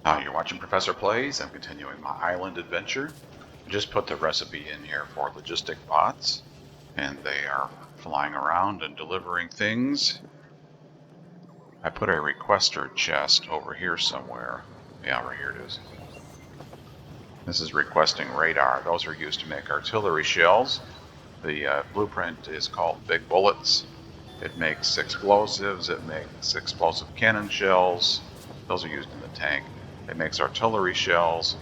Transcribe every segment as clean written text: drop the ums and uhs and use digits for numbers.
You're watching Professor Plays. I'm continuing my island adventure. I just put the recipe in here for logistic bots, and they are flying around and delivering things. I put a requester chest over here somewhere. Yeah, right here it is. This is requesting radar. Those are used to make artillery shells. The blueprint is called Big Bullets. It makes explosives. It makes explosive cannon shells. Those are used in the tank. It makes artillery shells.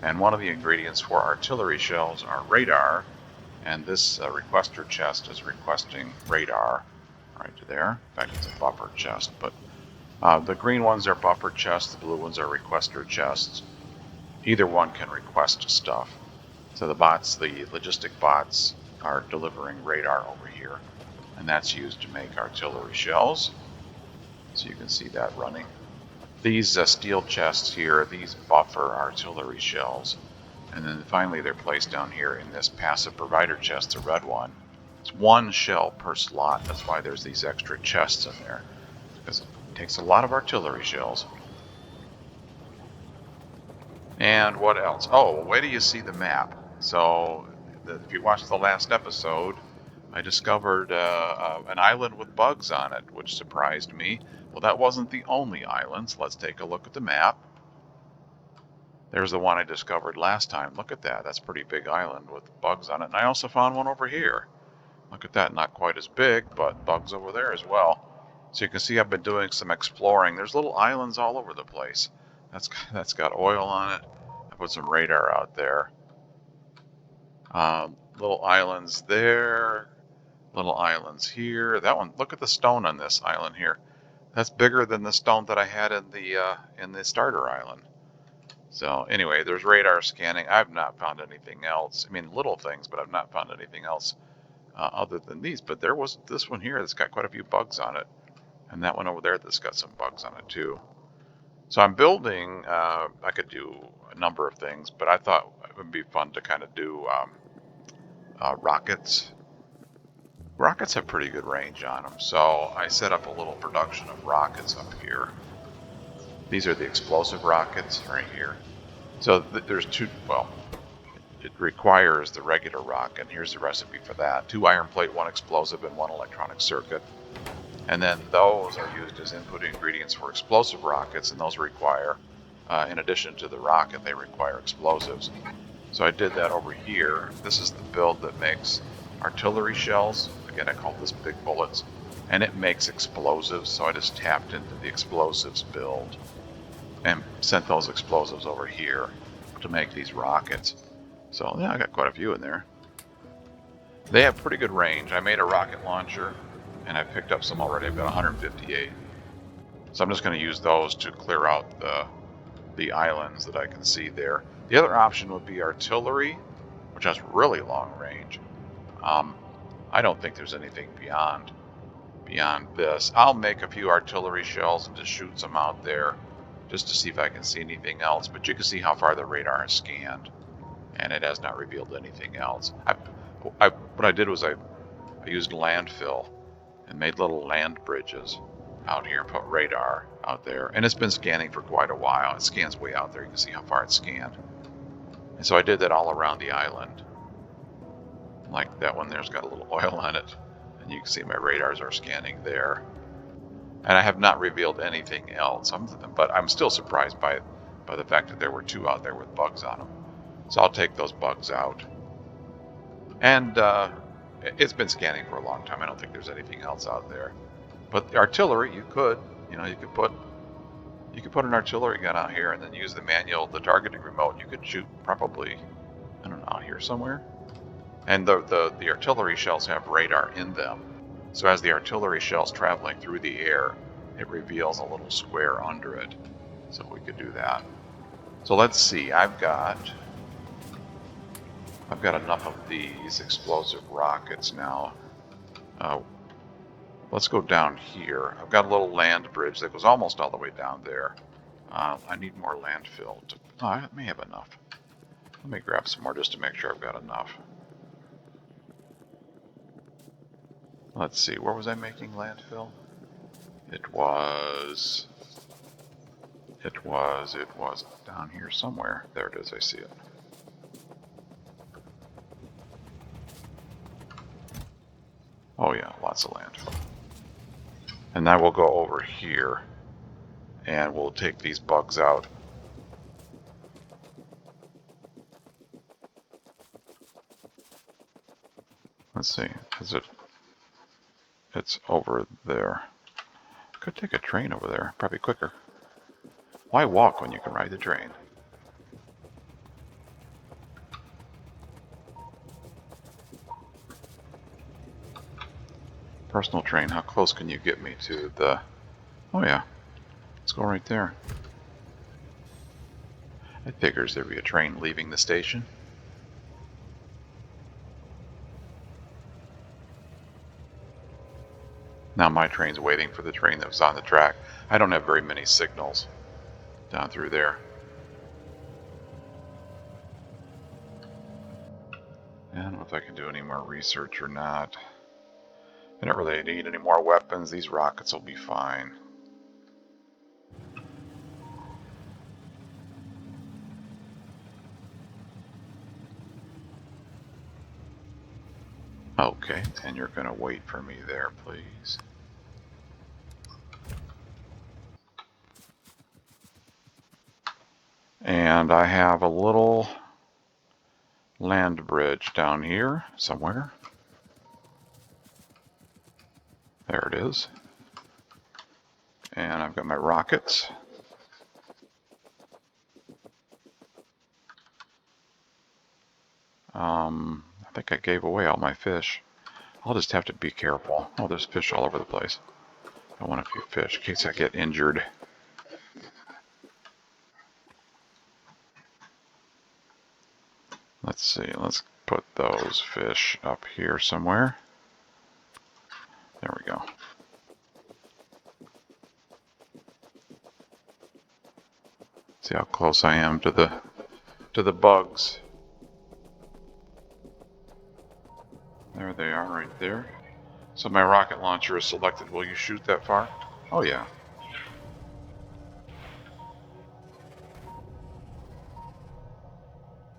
And one of the ingredients for artillery shells are radar, and this requester chest is requesting radar right there. In fact, it's a buffer chest, but the green ones are buffer chests, the blue ones are requester chests. Either one can request stuff. So the bots, the logistic bots, are delivering radar over here, and that's used to make artillery shells. So you can see that running. These steel chests here, these buffer artillery shells. And then finally they're placed down here in this passive provider chest, the red one. It's one shell per slot. That's why there's these extra chests in there, because it takes a lot of artillery shells. And what else? Oh, wait till you see the map. So if you watched the last episode, I discovered an island with bugs on it, which surprised me. Well, that wasn't the only island. So let's take a look at the map. There's the one I discovered last time. Look at that. That's a pretty big island with bugs on it. And I also found one over here. Look at that. Not quite as big, but bugs over there as well. So you can see I've been doing some exploring. There's little islands all over the place. That's got oil on it. I put some radar out there. Little islands there. Little islands here. That one. Look at the stone on this island here. That's bigger than the stone that I had in the starter island. So anyway, there's radar scanning. I've not found anything else. I mean, little things, but I've not found anything else other than these. But there was this one here that's got quite a few bugs on it. And that one over there that's got some bugs on it too. So I'm building, I could do a number of things, but I thought it would be fun to kind of do rockets. Rockets have pretty good range on them. So I set up a little production of rockets up here. These are the explosive rockets right here. So there's two, well, it requires the regular rocket, and here's the recipe for that. 2 iron plate, 1 explosive, and 1 electronic circuit. And then those are used as input ingredients for explosive rockets, and those require, in addition to the rocket, they require explosives. So I did that over here. This is the build that makes artillery shells. Again, I call this Big Bullets. And it makes explosives, so I just tapped into the explosives build and sent those explosives over here to make these rockets. So yeah, I got quite a few in there. They have pretty good range. I made a rocket launcher, and I picked up some already. I've got 158. So I'm just going to use those to clear out the islands that I can see there. The other option would be artillery, which has really long range. I don't think there's anything beyond this. I'll make a few artillery shells and just shoot some out there just to see if I can see anything else. But you can see how far the radar has scanned, and it has not revealed anything else. What I did was I used landfill and made little land bridges out here and put radar out there. And it's been scanning for quite a while. It scans way out there. You can see how far it's scanned. And so I did that all around the island. Like that one there's got a little oil on it. And you can see my radars are scanning there. And I have not revealed anything else. But I'm still surprised by the fact that there were 2 out there with bugs on them. So I'll take those bugs out. And it's been scanning for a long time. I don't think there's anything else out there. But the artillery, you could put an artillery gun out here and then use the targeting remote. You could shoot probably, I don't know, out here somewhere. And the artillery shells have radar in them. So as the artillery shell's traveling through the air, it reveals a little square under it. So we could do that. So let's see, I've got enough of these explosive rockets now. Let's go down here. I've got a little land bridge that goes almost all the way down there. I need more landfill. I may have enough. Let me grab some more just to make sure I've got enough. Let's see, where was I making landfill? It was It was down here somewhere. There it is, I see it. Oh yeah, lots of landfill. And now we'll go over here and we'll take these bugs out. Let's see, it's over there. Could take a train over there, probably quicker. Why walk when you can ride the train? Personal train, how close can you get me to the... Oh yeah, let's go right there. It figures there'd be a train leaving the station. Now my train's waiting for the train that was on the track. I don't have very many signals down through there. I don't know if I can do any more research or not. I don't really need any more weapons. These rockets will be fine. Okay, and you're going to wait for me there, please. And I have a little land bridge down here somewhere. There it is. And I've got my rockets. I think I gave away all my fish. I'll just have to be careful. Oh, there's fish all over the place. I want a few fish in case I get injured. Let's see, let's put those fish up here somewhere. There we go. See how close I am to the bugs. There they are right there. So my rocket launcher is selected. Will you shoot that far? Oh yeah.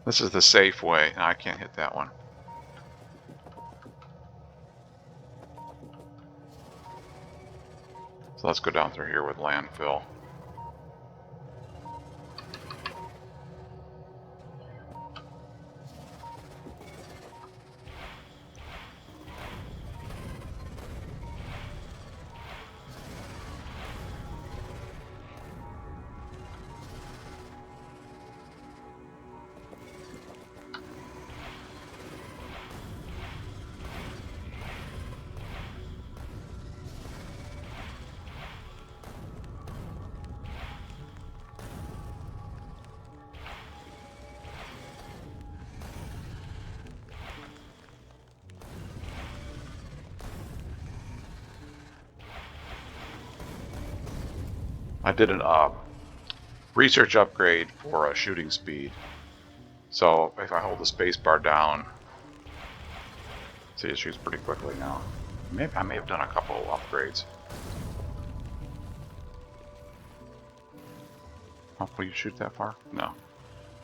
This is the safe way. No, I can't hit that one. So let's go down through here with landfill. I did a research upgrade for shooting speed. So if I hold the space bar down, see, it shoots pretty quickly now. Maybe I may have done a couple of upgrades. Oh, will you shoot that far? No.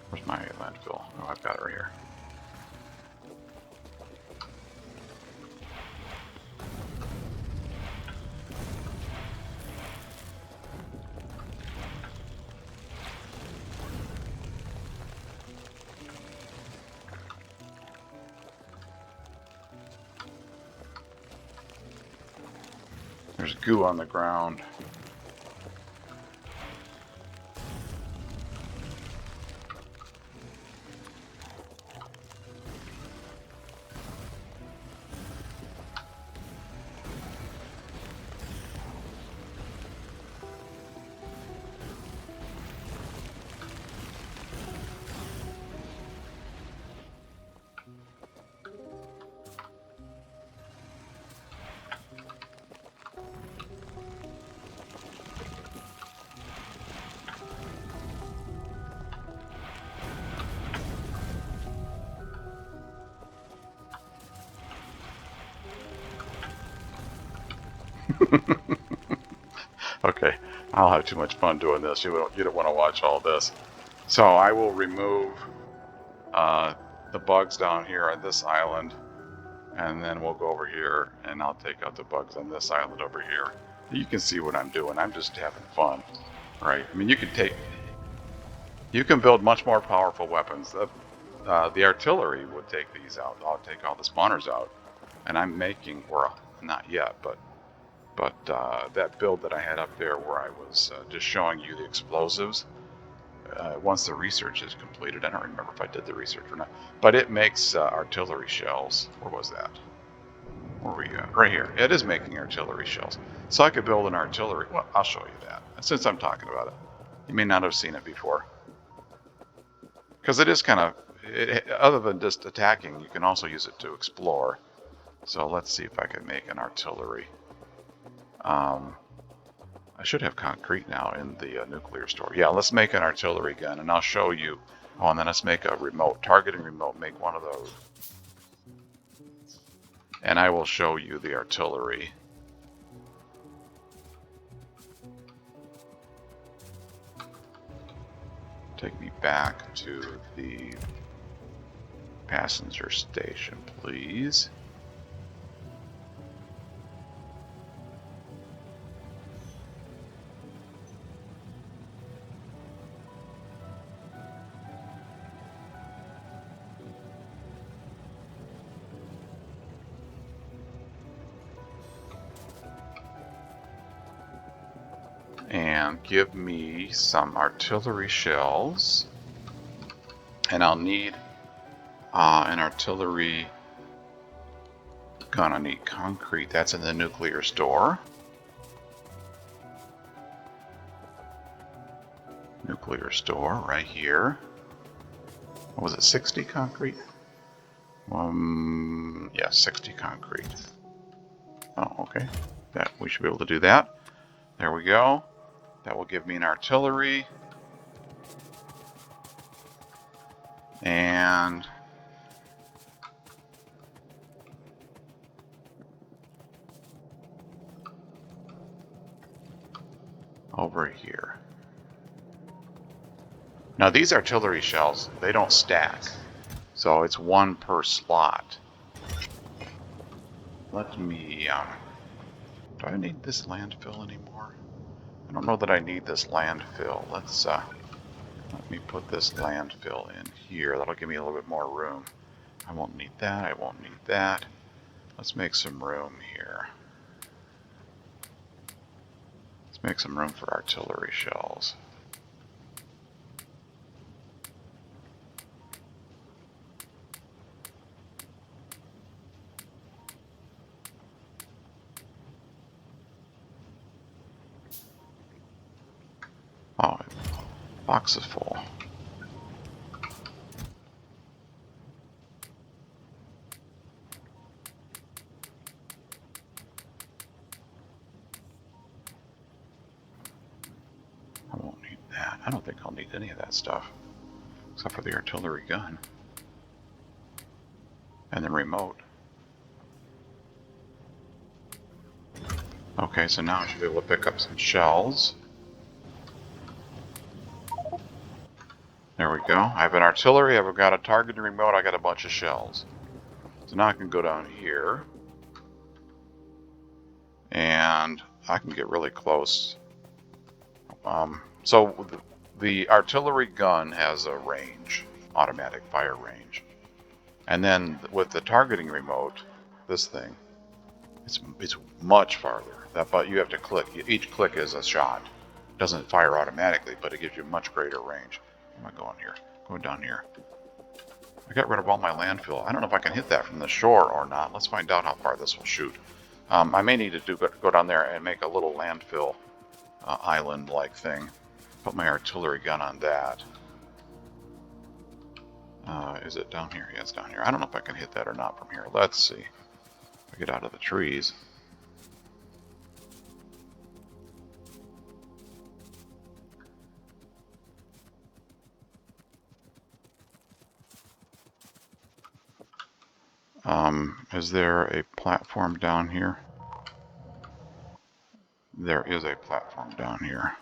Where's my landfill? Oh, I've got it right here. There's goo on the ground. Okay, I'll have too much fun doing this. You don't want to watch all this. So I will remove the bugs down here on this island, and then we'll go over here and I'll take out the bugs on this island over here. You can see what I'm doing. I'm just having fun, right? I mean, you can build much more powerful weapons. The artillery would take these out. I'll take all the spawners out, and I'm making, well, not yet, but that build that I had up there where I was just showing you the explosives. Once the research is completed, I don't remember if I did the research or not, but it makes artillery shells. Where was that? Where were we at? Right here. It is making artillery shells. So I could build an artillery. Well, I'll show you that. Since I'm talking about it, you may not have seen it before. Because it is kind of, other than just attacking, you can also use it to explore. So let's see if I can make an artillery. I should have concrete now in the nuclear store. Yeah, let's make an artillery gun, and I'll show you. Oh, and then let's make a remote, targeting remote, make one of those. And I will show you the artillery. Take me back to the passenger station, please. And give me some artillery shells. And I'll need an artillery gun. I need concrete. That's in the nuclear store. Nuclear store right here. What was it, 60 concrete? Yeah, 60 concrete. Oh, okay. That we should be able to do that. There we go. That will give me an artillery. And over here. Now these artillery shells, they don't stack. So it's one per slot. Let me, do I need this landfill anymore? I don't know that I need this landfill. Let me put this landfill in here. That'll give me a little bit more room. I won't need that, I won't need that. Let's make some room here. Let's make some room for artillery shells. Oh, box is full. I won't need that. I don't think I'll need any of that stuff, except for the artillery gun. And the remote. Okay, so now I should be able to pick up some shells. There we go. I have an artillery, I've got a targeting remote, I got a bunch of shells. So now I can go down here. And I can get really close. So the artillery gun has a range, automatic fire range. And then with the targeting remote, this thing, it's much farther. But you have to click. Each click is a shot. It doesn't fire automatically, but it gives you much greater range. Where am I going here? Going down here. I got rid of all my landfill. I don't know if I can hit that from the shore or not. Let's find out how far this will shoot. I may need to go down there and make a little landfill island-like thing. Put my artillery gun on that. Is it down here? Yeah, it's down here. I don't know if I can hit that or not from here. Let's see. If I get out of the trees. Is there a platform down here? There is a platform down here.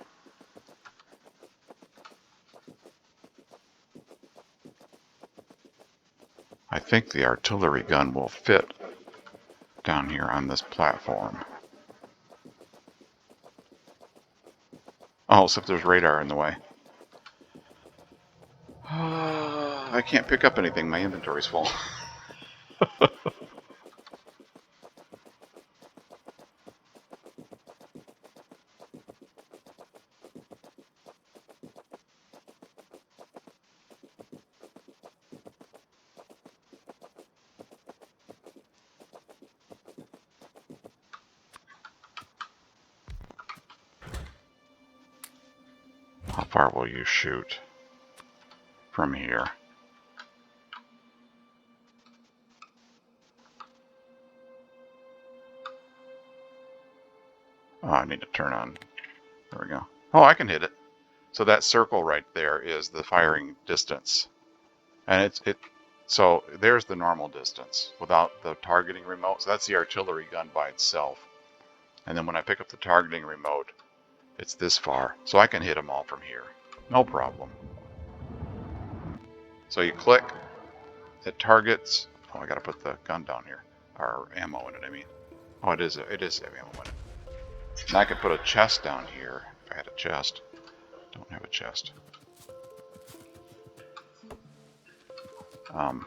I think the artillery gun will fit down here on this platform. Oh, except there's radar in the way. I can't pick up anything. My inventory's full. How far will you shoot from here? Oh, I need to turn on. There we go. Oh, I can hit it. So that circle right there is the firing distance. And so there's the normal distance without the targeting remote. So that's the artillery gun by itself. And then when I pick up the targeting remote, it's this far. So I can hit them all from here. No problem. So you click, it targets. Oh, I got to put the gun down here. Or ammo in it, I mean. Oh, it is ammo in it. And I could put a chest down here if I had a chest. Don't have a chest. I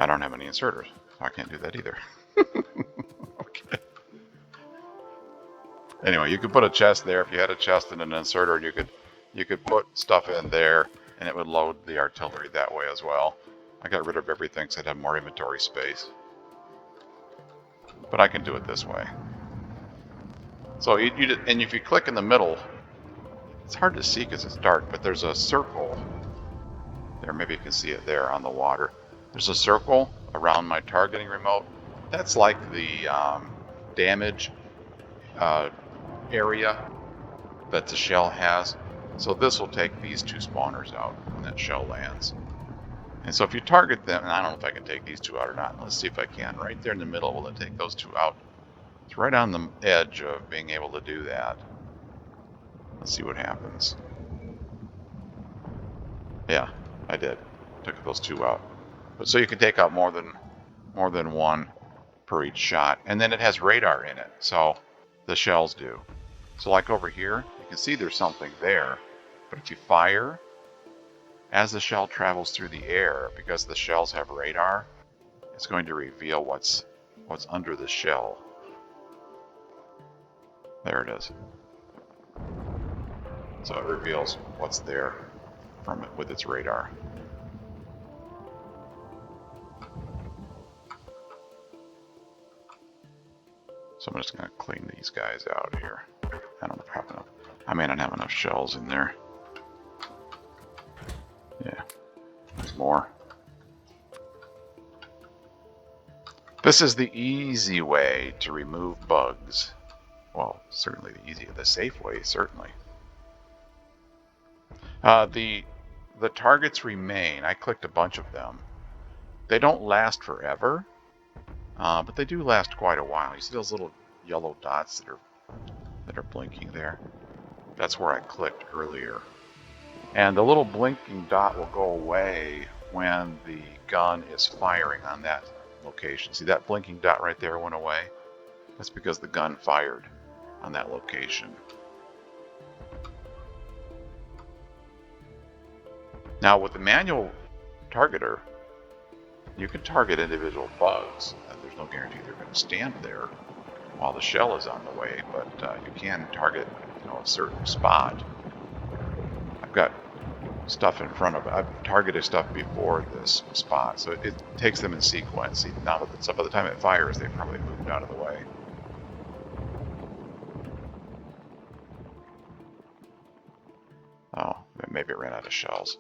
don't have any inserters, so I can't do that either. Okay. Anyway, you could put a chest there if you had a chest and an inserter, and you could put stuff in there, and it would load the artillery that way as well. I got rid of everything so I'd have more inventory space. But I can do it this way. So and if you click in the middle, it's hard to see because it's dark, but there's a circle there. Maybe you can see it there on the water. There's a circle around my targeting remote. That's like the damage area that the shell has. So this will take these two spawners out when that shell lands. And so if you target them, and I don't know if I can take these two out or not. Let's see if I can. Right there in the middle, will it take those two out? It's right on the edge of being able to do that. Let's see what happens. Yeah, I did. Took those two out. But so you can take out more than one per each shot. And then it has radar in it, so the shells do. So like over here, you can see there's something there. But if you fire, as the shell travels through the air, because the shells have radar, it's going to reveal what's under the shell. There it is. So it reveals what's there from it with its radar. So I'm just going to clean these guys out here. I don't have enough. I may not have enough shells in there. Yeah, there's more. This is the easy way to remove bugs. Well, certainly the safe way, certainly. The targets remain. I clicked a bunch of them. They don't last forever, but they do last quite a while. You see those little yellow dots that are blinking there? That's where I clicked earlier. And the little blinking dot will go away when the gun is firing on that location. See that blinking dot right there went away? That's because the gun fired on that location. Now with the manual targeter, you can target individual bugs. There's no guarantee they're going to stand there while the shell is on the way, but you can target, a certain spot. I've got stuff in front of it. I've targeted stuff before this spot, so it takes them in sequence. See, now by the time it fires, they've probably moved out of the way. Oh, maybe it ran out of shells.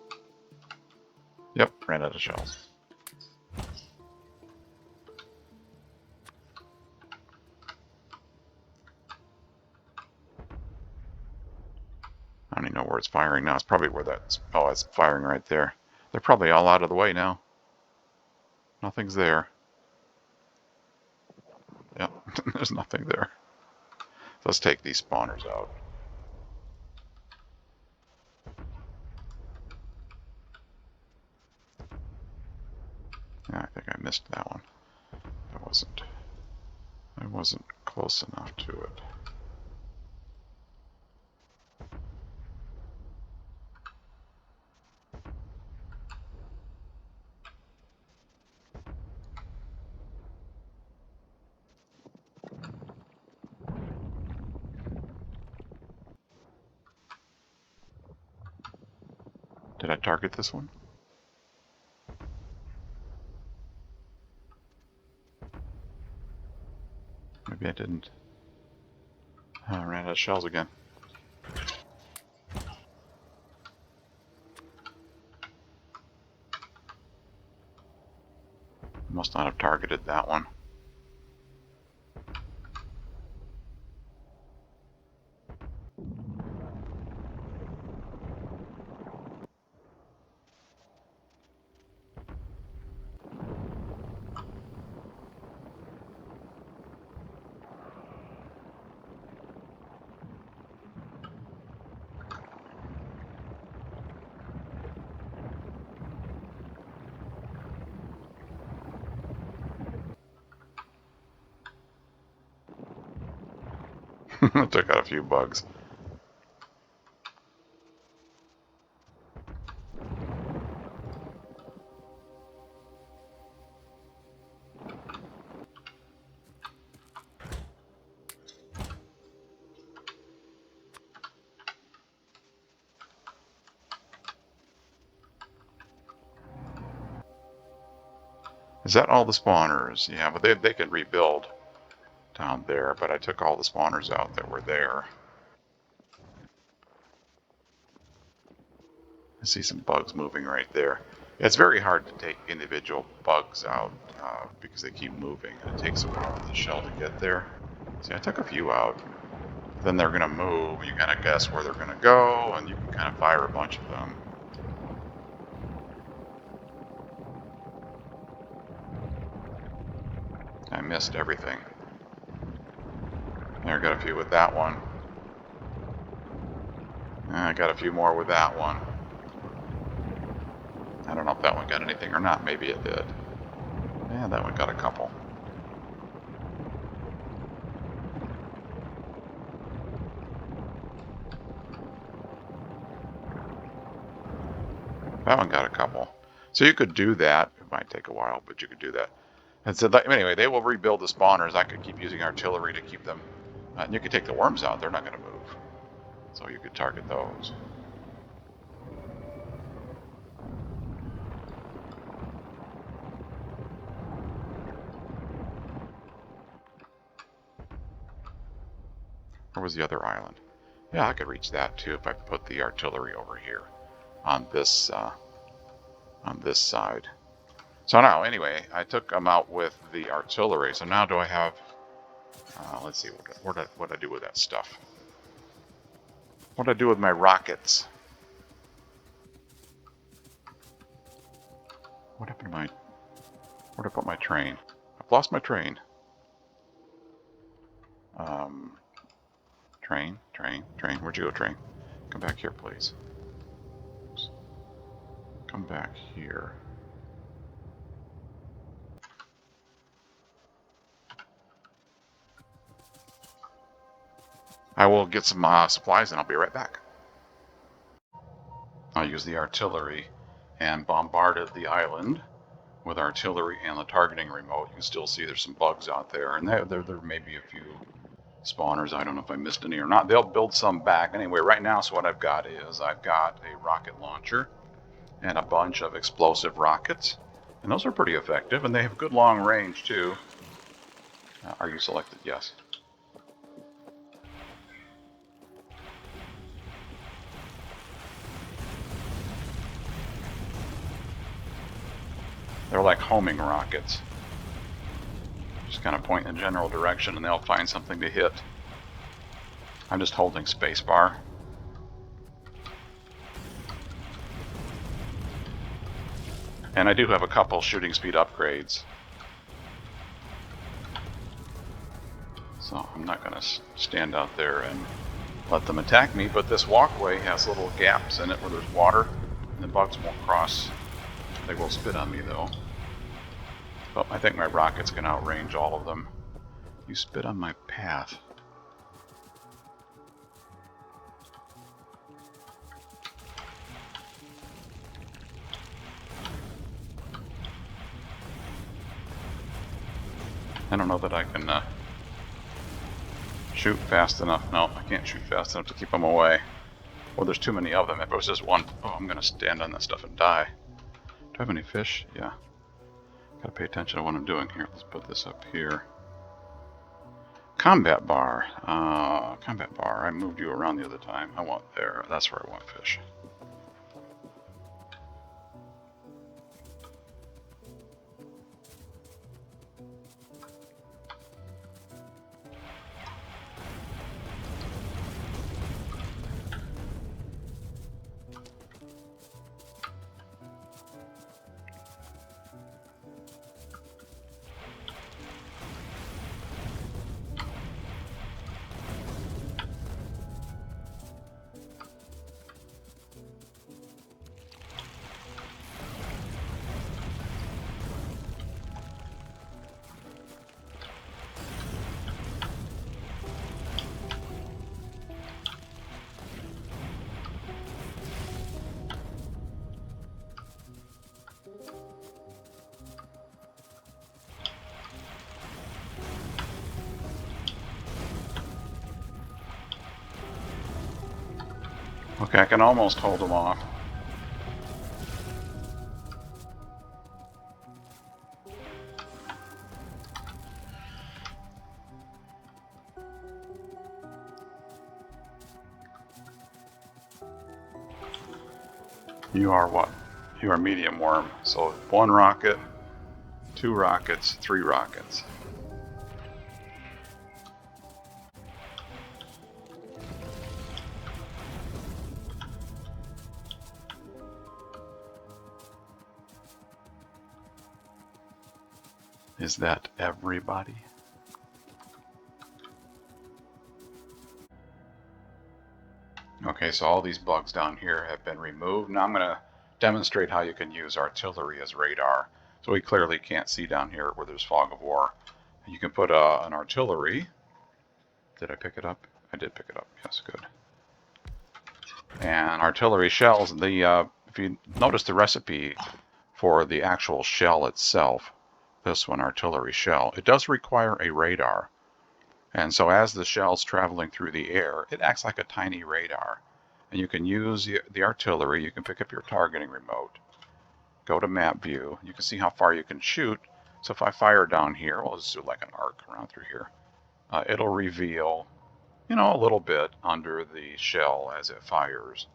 Yep, ran out of shells. I don't even know where it's firing now. It's probably where that's... Oh, it's firing right there. They're probably all out of the way now. Nothing's there. There's nothing there. Let's take these spawners out. Yeah, I think I missed that one. I wasn't close enough to it. Did I target this one? Maybe I didn't. I ran out of shells again. Must not have targeted that one. Took out a few bugs. Is that all the spawners? Yeah, but they can rebuild down there, but I took all the spawners out that were there. I see some bugs moving right there. It's very hard to take individual bugs out because they keep moving and it takes a while for the shell to get there. See, I took a few out. Then they're going to move. You kind of guess where they're going to go, and you can kind of fire a bunch of them. I missed everything. There, got a few with that one. I got a few more with that one. I don't know if that one got anything or not. Maybe it did. Yeah, that one got a couple. That one got a couple. So you could do that. It might take a while, but you could do that. And so anyway, they will rebuild the spawners. I could keep using artillery to keep them. And you could take the worms out. They're not going to move. So you could target those. Where was the other island? Yeah, I could reach that too if I put the artillery over here on this side. So now, anyway, I took them out with the artillery. So now do I have... let's see, what did I do with that stuff? What did I do with my rockets? What happened to my... Where did I put my train? I've lost my train. Train. Where'd you go, train? Come back here, please. Oops. Come back here. I will get some supplies and I'll be right back. I used the artillery and bombarded the island with artillery and the targeting remote. You can still see there's some bugs out there, and there may be a few spawners. I don't know if I missed any or not. They'll build some back. Anyway, right now, so what I've got is I've got a rocket launcher and a bunch of explosive rockets, and those are pretty effective, and they have good long range too. Are you selected? Yes. They're like homing rockets. Just kind of point in a general direction and they'll find something to hit. I'm just holding spacebar. And I do have a couple shooting speed upgrades. So I'm not going to stand out there and let them attack me, but this walkway has little gaps in it where there's water, and the bugs won't cross. They will spit on me though. But I think my rockets can outrange all of them. You spit on my path. I don't know that I can shoot fast enough. No, I can't shoot fast enough to keep them away. Well, there's too many of them. If it was just one, oh, I'm going to stand on that stuff and die. Do I have any fish? Yeah. Gotta pay attention to what I'm doing here. Let's put this up here. Combat bar. Combat bar. I moved you around the other time. I want there. That's where I want fish. Okay, I can almost hold them off. You are what? You are medium worm. So 1 rocket, 2 rockets, 3 rockets. Is that everybody? Okay, so all these bugs down here have been removed. Now I'm going to demonstrate how you can use artillery as radar. So we clearly can't see down here where there's fog of war. You can put an artillery. Did I pick it up? I did pick it up. Yes, good. And artillery shells. If you notice the recipe for the actual shell itself, this one, artillery shell, it does require a radar. And so as the shell's traveling through the air, it acts like a tiny radar. And you can use the artillery. You can pick up your targeting remote, go to map view. You can see how far you can shoot. So if I fire down here, we'll just do like an arc around through here. It'll reveal, a little bit under the shell as it fires.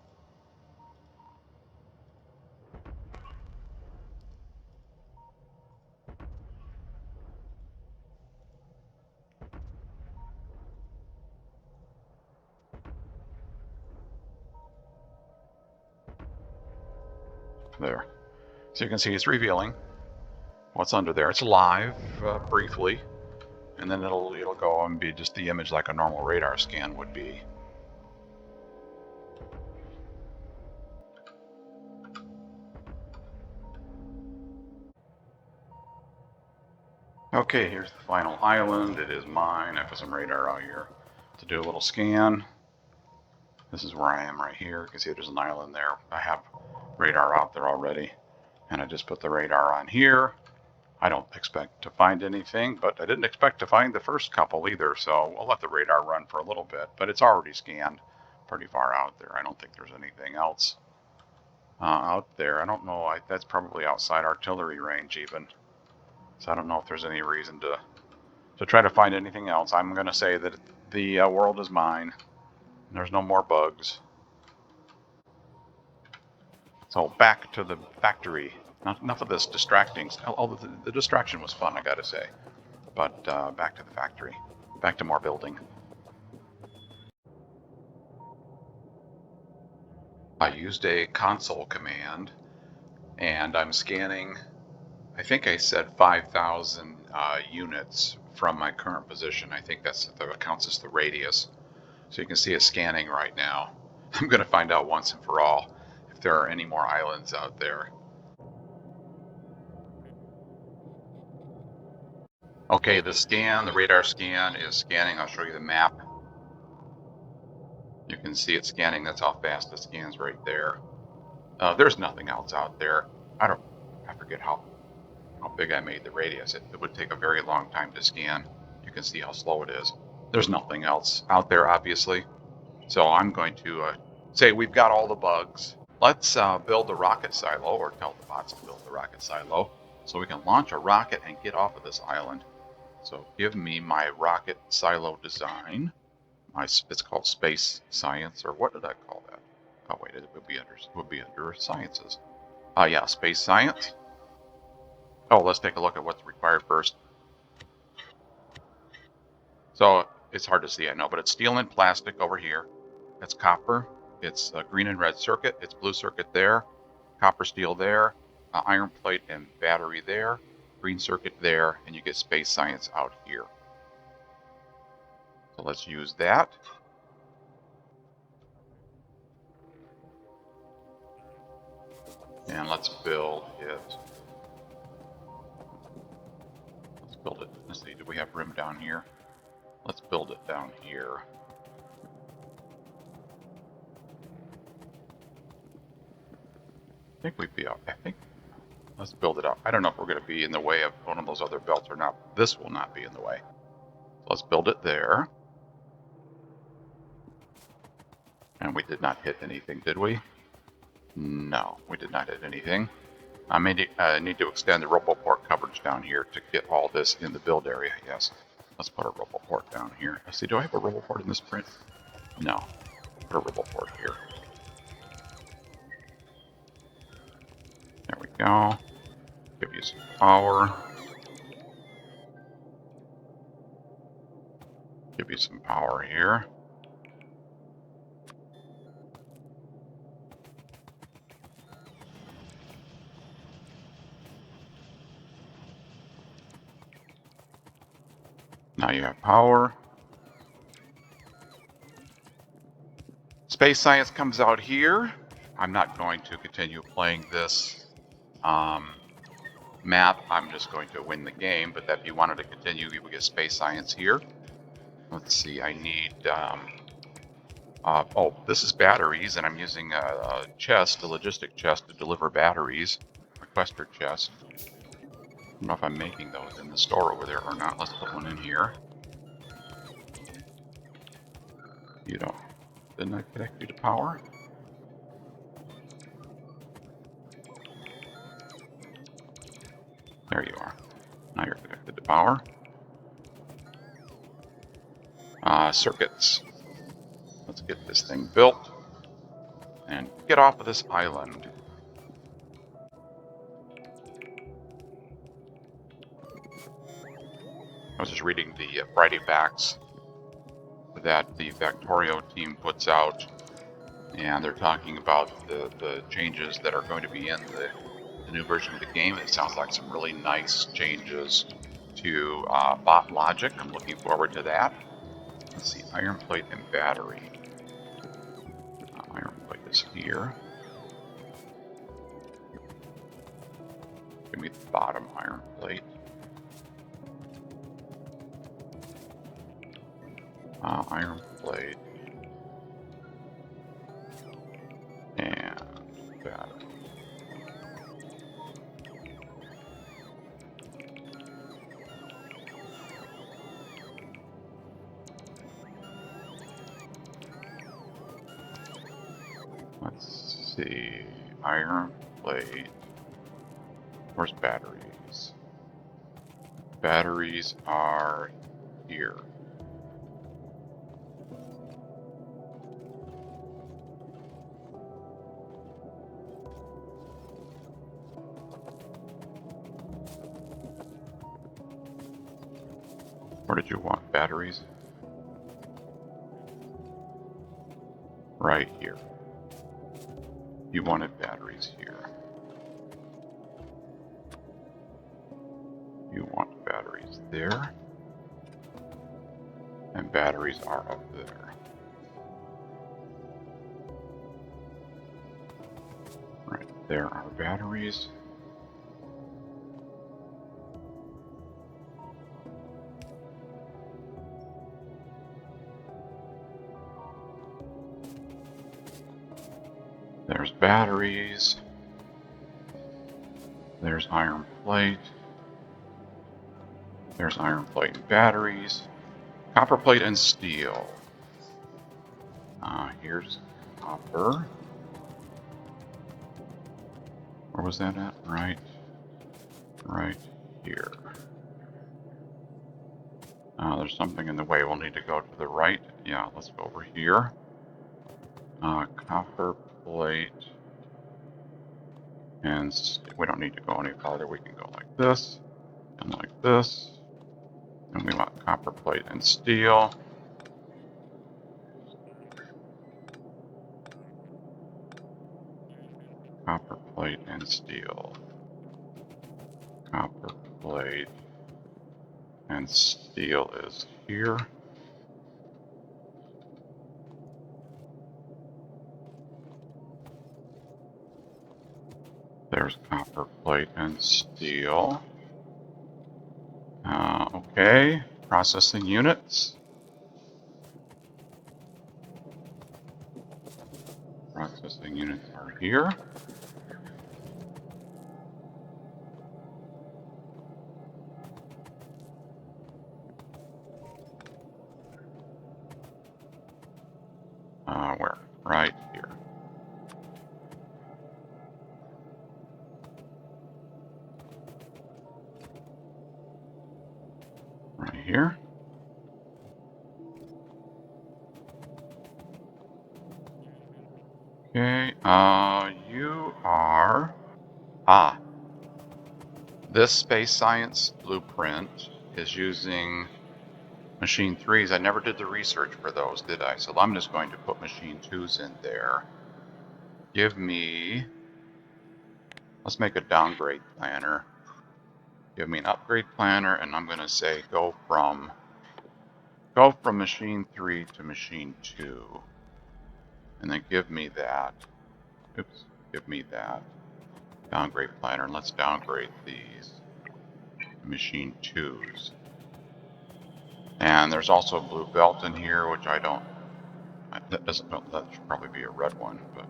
There. So you can see it's revealing what's under there. It's live briefly, and then it'll go and be just the image like a normal radar scan would be. Okay, here's the final island. It is mine. I put some radar out here to do a little scan. This is where I am right here. You can see there's an island there. I have radar out there already, and I just put the radar on here. I don't expect to find anything, but I didn't expect to find the first couple either, so we'll let the radar run for a little bit, but it's already scanned pretty far out there. I don't think there's anything else out there. I don't know. That's probably outside artillery range even, so I don't know if there's any reason to try to find anything else. I'm going to say that the world is mine. There's no more bugs. So back to the factory. Enough of this distracting. Although the distraction was fun, I gotta say. But back to the factory. Back to more building. I used a console command, and I'm scanning I think I said 5,000 units from my current position. I think that counts as the radius. So you can see it scanning right now. I'm going to find out once and for all if there are any more islands out there. Okay, the radar scan is scanning. I'll show you the map. You can see it scanning. That's how fast it scans right there. There's nothing else out there. I forget how big I made the radius. It would take a very long time to scan. You can see how slow it is. There's nothing else out there, obviously. So I'm going to say we've got all the bugs. Let's build a rocket silo, or tell the bots to build the rocket silo, so we can launch a rocket and get off of this island. So give me my rocket silo design. It's called space science, or what did I call that? Oh wait, it would be under sciences. Yeah, space science. Oh, let's take a look at what's required first. So it's hard to see, I know, but it's steel and plastic over here. It's copper. It's a green and red circuit. It's blue circuit there. Copper steel there. Iron plate and battery there. Green circuit there, and you get space science out here. So let's use that. And let's build it. Let's build it. Let's see, do we have room down here? Let's build it down here. I think we'd be up. Let's build it up. I don't know if we're going to be in the way of one of those other belts or not. This will not be in the way. So let's build it there. And we did not hit anything, did we? No, we did not hit anything. I may need to extend the RoboPort coverage down here to get all this in the build area. Yes. Let's put a RoboPort down here. Let's see, do I have a RoboPort in this print? No. Put a RoboPort here. There we go. Give you some power. Give you some power here. Now you have power. Space science comes out here. I'm not going to continue playing this map. I'm just going to win the game, but if you wanted to continue, you would get space science here. Let's see, I need, oh, this is batteries, and I'm using a chest, a logistic chest, to deliver batteries. Requester chest. I don't know if I'm making those in the store over there or not. Let's put one in here. You don't. Didn't I connect you to power? There you are. Now you're connected to power. Circuits. Let's get this thing built and get off of this island. I was just reading the Friday Facts that the Factorio team puts out, and they're talking about the changes that are going to be in the new version of the game. It sounds like some really nice changes to bot logic. I'm looking forward to that. Let's see, iron plate and battery. Iron plate is here. Give me the bottom iron plate. Iron plate and battery. Let's see, iron plate. Where's batteries? Batteries are here. Where did you want batteries? Right here. You wanted batteries here. You want batteries there. And batteries are up there. Right, there are batteries. There's batteries. There's iron plate. There's iron plate and batteries. Copper plate and steel. Here's copper. Where was that at? Right here. There's something in the way. We'll need to go to the right. Yeah, let's go over here. Copper plate. And we don't need to go any farther. We can go like this and like this. And we want copper plate and steel. Copper plate and steel. Copper plate and steel is here. There's copper plate and steel. Okay, processing units. Processing units are here. Where? Right here. Right here. Okay, you are... This space science blueprint is using machine 3s. I never did the research for those, did I? So I'm just going to put machine 2s in there. Give me... Let's make a downgrade planner. Give me an upgrade planner, and I'm going to say go from machine 3 to machine 2. And then give me that. Oops, give me that downgrade planner, and let's downgrade these machine 2s. And there's also a blue belt in here, which I don't... That should probably be a red one, but...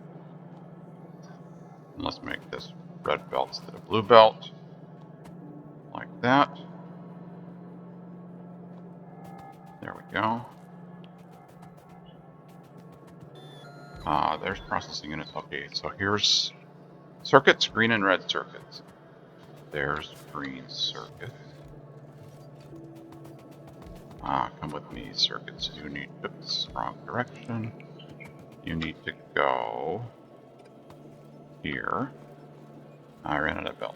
Let's make this red belt instead of blue belt. Like that. There we go. There's processing units. Okay, so here's circuits, green and red circuits. There's green circuits. Come with me, circuits. You need, oops, wrong direction. You need to go here. I ran out of belt.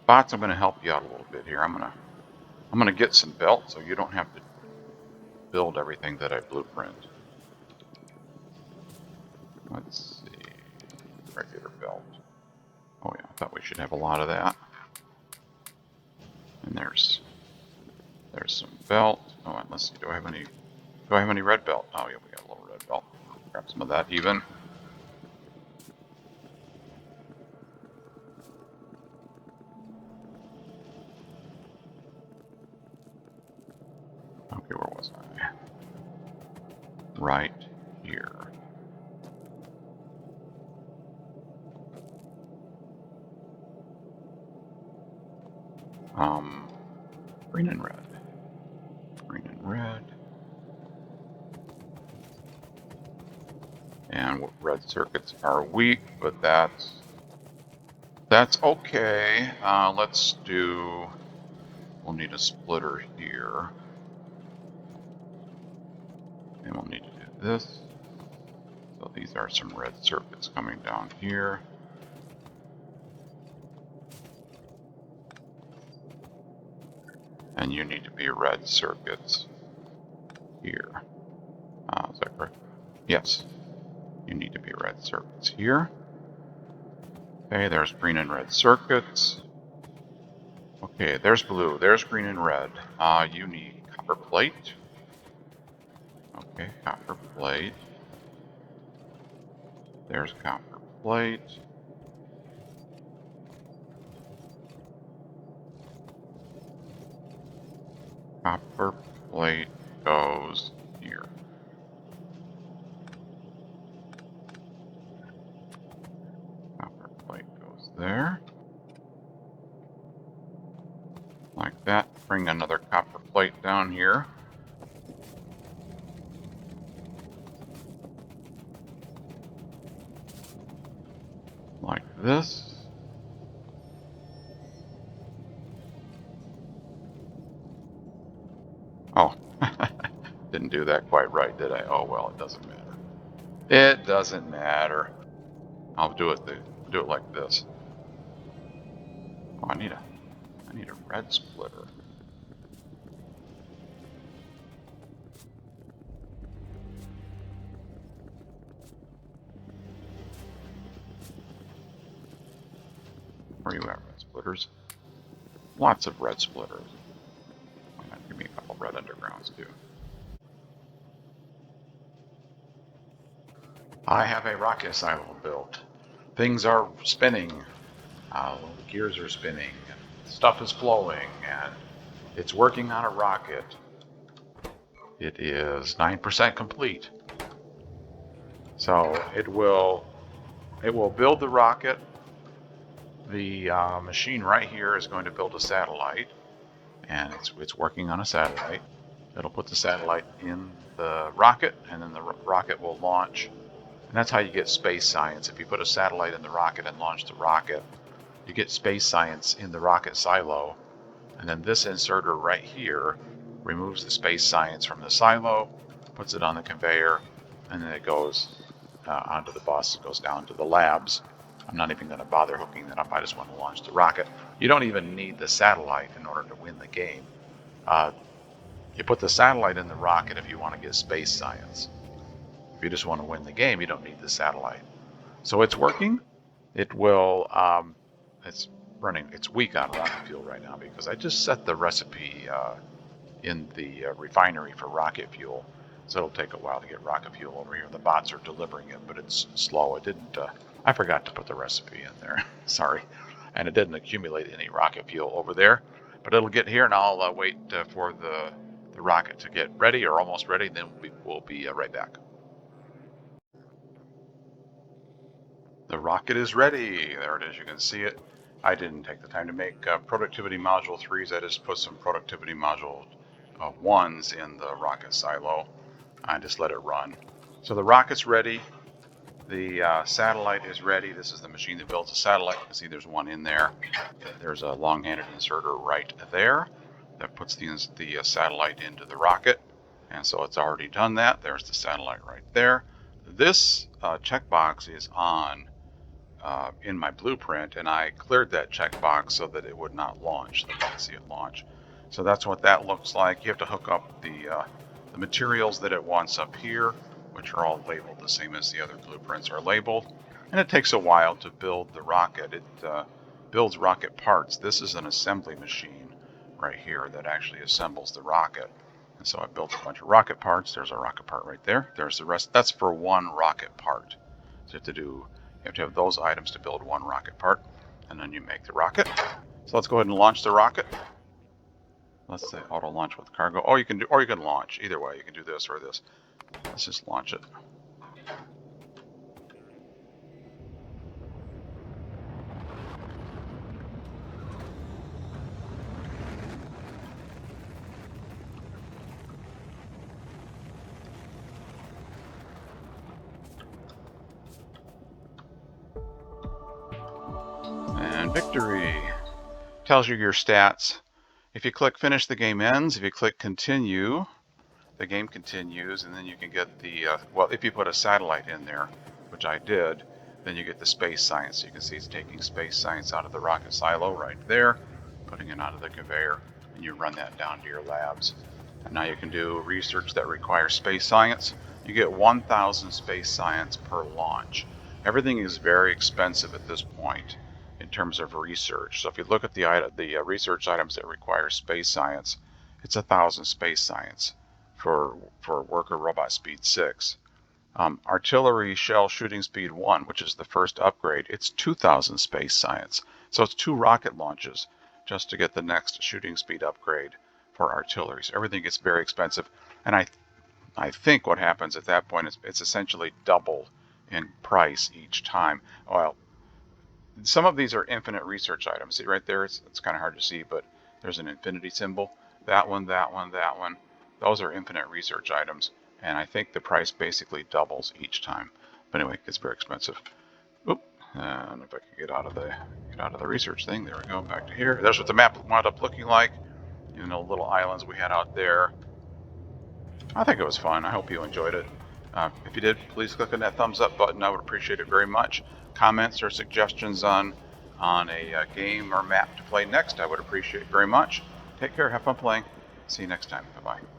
Bots, I'm going to help you out a little bit here. I'm going to get some belts so you don't have to build everything that I blueprint. Let's see. Regular belt. Oh yeah, I thought we should have a lot of that. And there's some belt. Oh, and let's see. Do I have any red belt? Oh yeah, we got a little red belt. Grab some of that even. Okay, where was I? Right here. Green and red. Green and red. And red circuits are weak, but that's okay. We'll need a splitter here. And we'll need to do this. So these are some red circuits coming down here. And you need to be red circuits here. Is that correct? Yes. You need to be red circuits here. Okay, there's green and red circuits. Okay, there's blue, there's green and red. You need copper plate. Okay, copper plate. There's copper plate. Copper plate goes here. Copper plate goes there. Like that. Bring another copper plate down here. Like this. Oh, didn't do that quite right, did I? Oh well, it doesn't matter. It doesn't matter. I'll do it like this. Oh, I need a red splitter. Where you at, red splitters? Lots of red splitters. Why not give me a couple red undergrounds too? I have a rocket silo built. Things are spinning. Gears are spinning. Stuff is flowing, and it's working on a rocket. It is 9% complete. So it will build the rocket. The machine right here is going to build a satellite, and it's working on a satellite. It'll put the satellite in the rocket, and then the rocket will launch. And that's how you get space science. If you put a satellite in the rocket and launch the rocket, you get space science in the rocket silo. And then this inserter right here removes the space science from the silo, puts it on the conveyor, and then it goes onto the bus. It goes down to the labs. I'm not even going to bother hooking that up. I just want to launch the rocket. You don't even need the satellite in order to win the game. You put the satellite in the rocket if you want to get space science. If you just want to win the game, you don't need the satellite. So it's working. It will, it's running, it's weak on rocket fuel right now because I just set the recipe in the refinery for rocket fuel. So it'll take a while to get rocket fuel over here. The bots are delivering it, but it's slow. It didn't, I forgot to put the recipe in there. Sorry. And it didn't accumulate any rocket fuel over there. But it'll get here, and I'll wait for the rocket to get ready or almost ready. Then we'll be right back. The rocket is ready. There it is. You can see it. I didn't take the time to make productivity module 3s. I just put some productivity module 1s in the rocket silo. I just let it run. So the rocket's ready. The satellite is ready. This is the machine that builds a satellite. You can see there's one in there. There's a long-handed inserter right there that puts the satellite into the rocket. And so it's already done that. There's the satellite right there. This checkbox is on in my blueprint, and I cleared that checkbox so that it would not launch. I can't see it launch. So that's what that looks like. You have to hook up the materials that it wants up here, which are all labeled the same as the other blueprints are labeled. And it takes a while to build the rocket. It builds rocket parts. This is an assembly machine right here that actually assembles the rocket. And so I built a bunch of rocket parts. There's a rocket part right there. There's the rest. That's for one rocket part. So you have to have those items to build one rocket part, and then you make the rocket. So let's go ahead and launch the rocket. Let's say auto launch with cargo. Or you can launch either way. You can do this or this. Let's just launch it. And victory. Tells you your stats. If you click finish, the game ends. If you click continue, the game continues, and then you can get the, well, if you put a satellite in there, which I did, then you get the space science. So you can see it's taking space science out of the rocket silo right there, putting it onto the conveyor, and you run that down to your labs. And now you can do research that requires space science. You get 1,000 space science per launch. Everything is very expensive at this point. terms of research. So if you look at the research items that require space science, it's 1,000 space science for worker robot speed 6. Artillery shell shooting speed 1, which is the first upgrade, it's 2,000 space science. So it's 2 rocket launches just to get the next shooting speed upgrade for artillery. So everything gets very expensive. And I think what happens at that point is it's essentially double in price each time. Well, some of these are infinite research items. See right there, it's kind of hard to see, but there's an infinity symbol. That one, that one, that one. Those are infinite research items, and I think the price basically doubles each time. But anyway, it gets very expensive. Oop, and if I could get out of the research thing, there we go, back to here. That's what the map wound up looking like. You know, little islands we had out there. I think it was fun. I hope you enjoyed it. If you did, please click on that thumbs up button. I would appreciate it very much. Comments or suggestions on a game or map to play next, I would appreciate very much. Take care. Have fun playing. See you next time. Bye-bye.